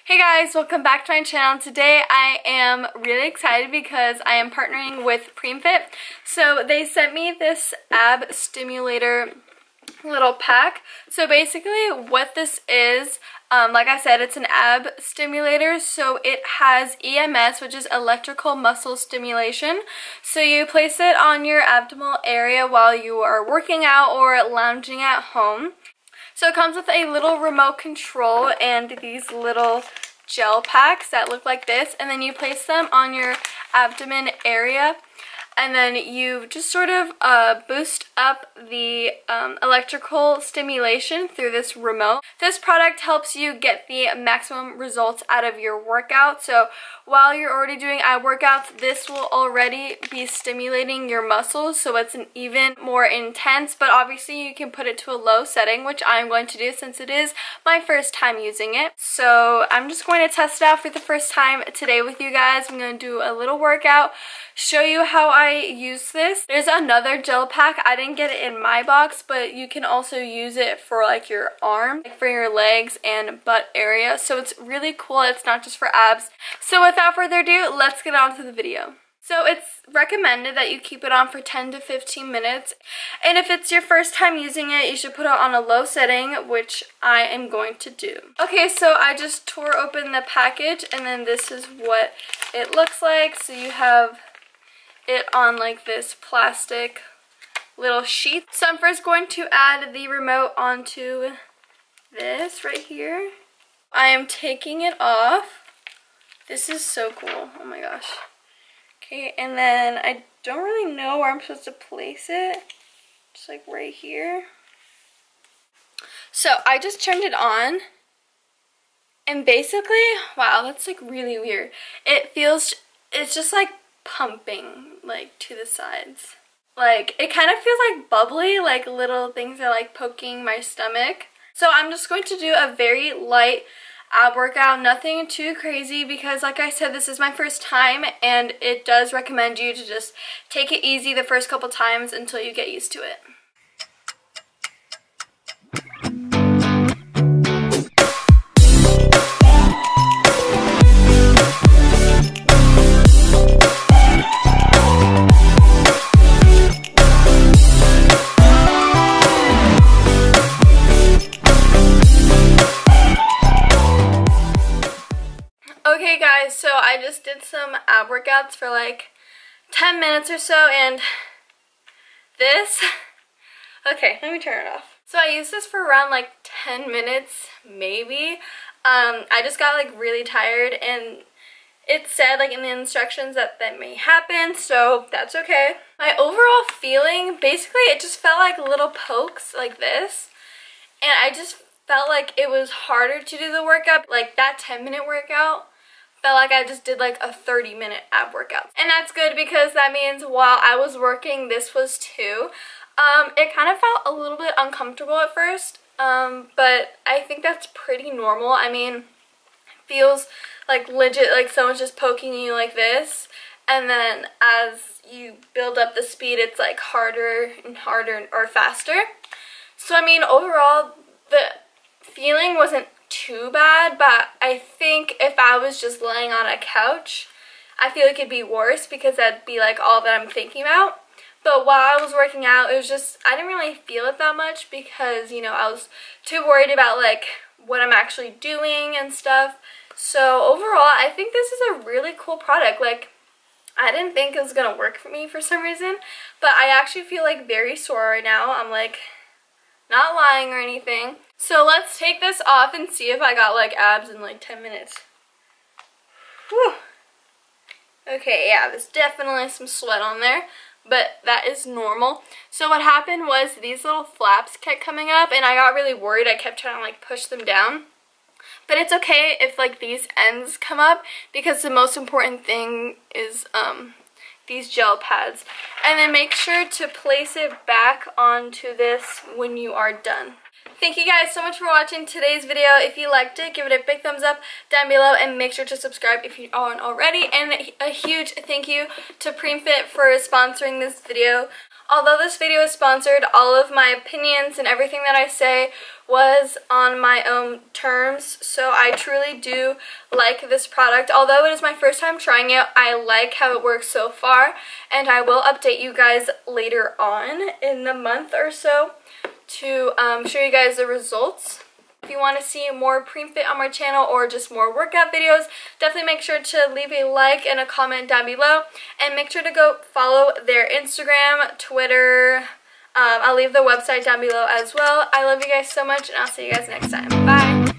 Hey guys, welcome back to my channel. Today I am really excited because I am partnering with PREMFIT. So they sent me this ab stimulator little pack. So basically what this is, like I said, it's an ab stimulator. So it has EMS, which is electrical muscle stimulation. So you place it on your abdominal area while you are working out or lounging at home. So it comes with a little remote control and these little gel packs that look like this, and then you place them on your abdomen area, and then you just sort of boost up the electrical stimulation through this remote. This product helps you get the maximum results out of your workout. So while you're already doing ab workouts, this will already be stimulating your muscles, so it's an even more intense, but obviously you can put it to a low setting, which I'm going to do since it is my first time using it. So I'm just going to test it out for the first time today with you guys. I'm going to do a little workout, show you how I use this. There's another gel pack. I didn't get it in my box, but you can also use it for like your arm, like for your legs and butt area. So it's really cool. It's not just for abs. So without further ado, let's get on to the video. So it's recommended that you keep it on for 10 to 15 minutes. And if it's your first time using it, you should put it on a low setting, which I am going to do. Okay, so I just tore open the package, and then this is what it looks like. So you have it on like this plastic little sheath. So I'm first going to add the remote onto this right here. I am taking it off. This is so cool. Oh my gosh. Okay, and then I don't really know where I'm supposed to place it. Just like right here. So I just turned it on. And basically, wow, that's like really weird. It's just like pumping like to the sides. Like it kind of feels like bubbly, like little things are like poking my stomach. So I'm just going to do a very light ab workout, nothing too crazy, because like I said, this is my first time, and it does recommend you to just take it easy the first couple times until you get used to it. Okay guys, so I just did some ab workouts for like 10 minutes or so, and this, okay, let me turn it off. So I used this for around like 10 minutes, maybe. I just got like really tired, and it said like in the instructions that may happen, so that's okay. My overall feeling, basically it just felt like little pokes like this, and I just felt like it was harder to do the workout. Like that 10-minute workout felt like I just did like a 30-minute ab workout. And that's good, because that means while I was working, this was too. It kind of felt a little bit uncomfortable at first, but I think that's pretty normal. I mean, it feels like legit like someone's just poking you like this, and then as you build up the speed, it's like harder and harder or faster. So I mean, overall, the feeling wasn't too bad, but I think if I was just laying on a couch, I feel like it'd be worse, because that'd be like all that I'm thinking about. But while I was working out, it was just, I didn't really feel it that much, because, you know, I was too worried about like what I'm actually doing and stuff. So overall, I think this is a really cool product. Like, I didn't think it was gonna work for me for some reason, but I actually feel like very sore right now. I'm like not lying or anything. So let's take this off and see if I got like abs in like 10 minutes. Whew. Okay, yeah, there's definitely some sweat on there, but that is normal. So what happened was these little flaps kept coming up, and I got really worried. I kept trying to like push them down. But it's okay if like these ends come up, because the most important thing is these gel pads. And then make sure to place it back onto this when you are done. Thank you guys so much for watching today's video. If you liked it, give it a big thumbs up down below and make sure to subscribe if you aren't already. And a huge thank you to PREMFIT for sponsoring this video. Although this video is sponsored, all of my opinions and everything that I say was on my own terms, so I truly do like this product. Although it is my first time trying it, I like how it works so far, and I will update you guys later on in the month or so to show you guys the results. If you want to see more PREMFIT on my channel or just more workout videos, definitely make sure to leave a like and a comment down below. And make sure to go follow their Instagram, Twitter. I'll leave the website down below as well. I love you guys so much, and I'll see you guys next time. Bye!